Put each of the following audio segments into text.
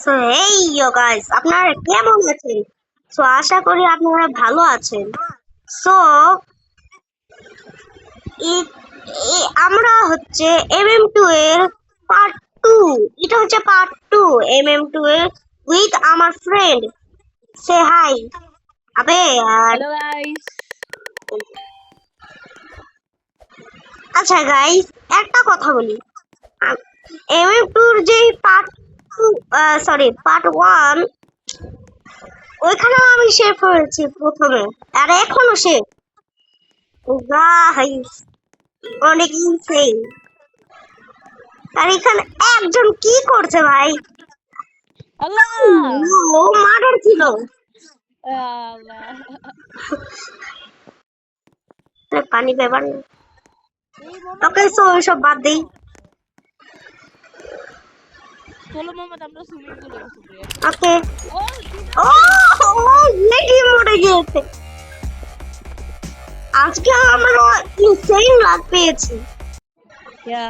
So hey ইয়ো guys, আপনারা কেমন আছেন? সো আশা করি আপনারা ভালো আছেন। সো আমরা হচ্ছে MM2 এর পার্ট 2, এটা হচ্ছে পার্ট 2 MM2 এর উইথ আমার ফ্রেন্ড। সে হাই। আবে আর হ্যালো গাইস। আচ্ছা গাইস, একটা কথা বলি। MM2 এর যে পার্ট 2, পার্ট 1, ওইখানেও আমি শেফ হয়েছি প্রথমে, আর এখনো শেফ। গাইস অনেক ইনসেন। আর এখানে একজন কি করছে ভাই? আল্লাহ ও মার্ডার ছিল। আল্লাহ পানি ব্যাপার না। এই মোহাম্মদ ওকে সো সব বাদ দেই। চলো মোহাম্মদ আমরা সুইমিং পুলে গোসল করি। ওকে। ও ও লেডি মরে গিয়েছে। আজকে আমরা ইনসেন লাগ পেয়েছি। ইয়া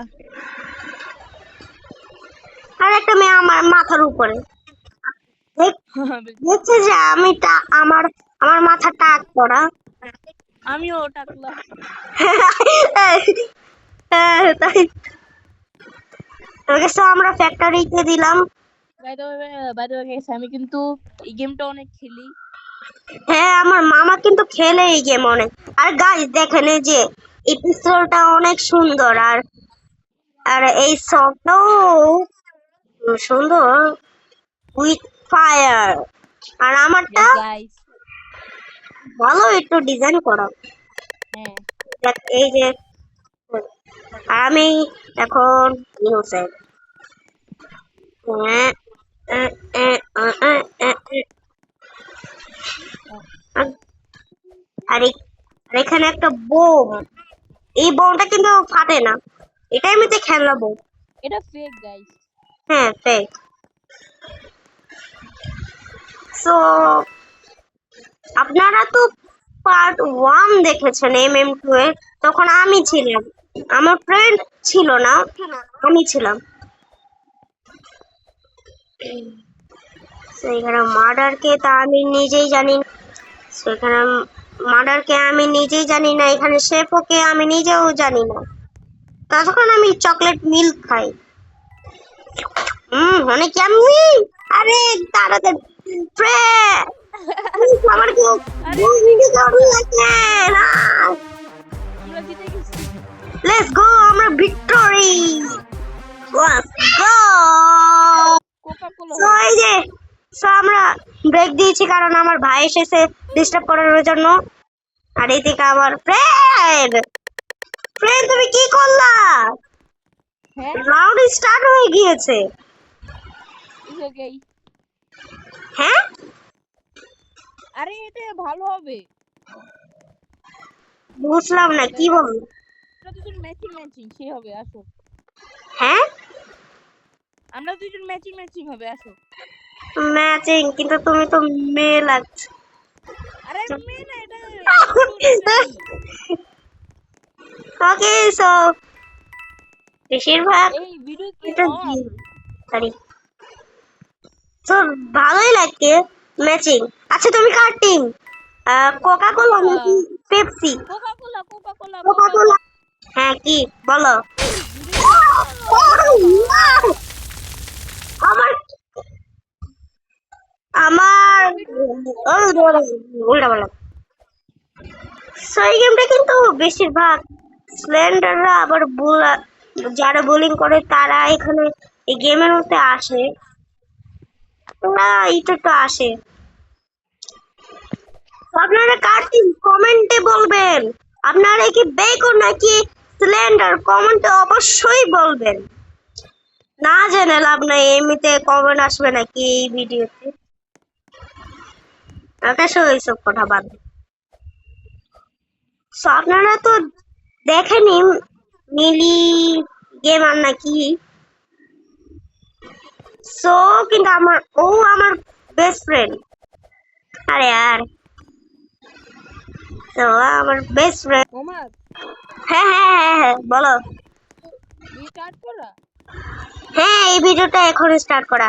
আর একটা মেয়ে আমার মাথার উপরে দেখছে যে আমি আমার আমার মাথা টাক করা। আমিও টাকলা। তাই ওকে সো আমরা ফ্যাক্টরিতে দিলাম। বাই দ্য ওয়ে গাইস, আমি কিন্তু এই গেমটা অনেক খেলি। হ্যাঁ, আমার মামা কিন্তু খেলে এই গেম অনেক। আর গাইস দেখেন, এই যে এই পিস্তলটা অনেক সুন্দর, আর আর এই শটটাও সুন্দর উইথ ফায়ার। আর আমারটা গাইস ভালো একটু ডিজাইন করা। হ্যাঁ দেখ এই যে, আর আমি এখন ইনোসেন্ট। আর এখানে একটা বোম। এই বোমটা কিন্তু ফাটে না, এটা এমনিতে খেলনা বোম। এটা ফেক গাইস। হ্যাঁ ফেক। সো আপনারা তো পার্ট 1 দেখেছেন MM2 এর, তখন আমি ছিলাম, আমার ফ্রেন্ড ছিল না, আমি ছিলাম। সেখানে মার্ডারকে তা আমি নিজেই জানি না। সেখানে মার্ডারকে আমি নিজেই জানি না, এখানে শেফকে আমি নিজেও জানি না। তখন আমি চকলেট মিল্ক খাই। অনেক ইয়াম্মি। আরে তাড়াতাড়ি আমার কি আমরা জিতে গেছি। লেটস গো, আমরা victory. Let's go. Coca Cola so এই যে, সো আমরা ব্রেক দিয়েছি কারণ আমার ভাই এসেছে ডিস্টার্ব করার জন্য। আর এইদিকে আমার ফ্রেন্ড তুমি কি করলা? হ্যাঁ রাউন্ড স্টার্ট হয়ে গিয়েছে। Is okay. হ্যাঁ আরে এটা ভালো হবে। বুঝলাম না কি বললো। আমরা দুজন ম্যাচিং সে হবে, আসো। হ্যাঁ আমরা দুজন ম্যাচিং হবে, আসো। ম্যাচিং, কিন্তু তুমি তো মেয়ে লাগছে। আরে মেয়ে না, এটা ওকে সো বেশিরভাগ এই ভিডিও কি এটা অন? সরি, তো ভালোই লাগে ম্যাচিং। আচ্ছা তুমি কার টিম? কোকা কোলা নাকি Pepsi? Coca Cola Coca Cola. হ্যাঁ কি বলো? আমার আমার উল্টা বলো। সো এই গেমটা কিন্তু বেশিরভাগ স্লেন্ডাররা, আবার যারা বোলিং করে তারা এখানে এই গেমের মধ্যে আসে। তোমরা এটা তো আসে। আপনারা কার টিম কমেন্টে বলবেন। আপনারা কি বেকো নাকি স্লেন্ডার, কমেন্টে অবশ্যই বলবেন। না জেনে লাভ নাই, এমনিতে কমেন্ট আসবে নাকি এই ভিডিওতে? আকাশ ওইসব কথা বাদ। সো আপনারা তো দেখেনি মিলি গেমার নাকি? সো কিন্তু আমার বেস্ট ফ্রেন্ড। আরে আর তো আমার বেস্ট ফ্রেন্ড। মোহাম্মদ হ্যাঁ বলো। স্টার্ট করা। হ্যাঁ এই ভিডিওটা এখন স্টার্ট করা।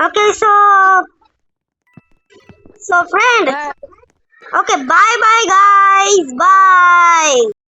Okay, so friend. Bye. Okay, bye bye guys. Bye.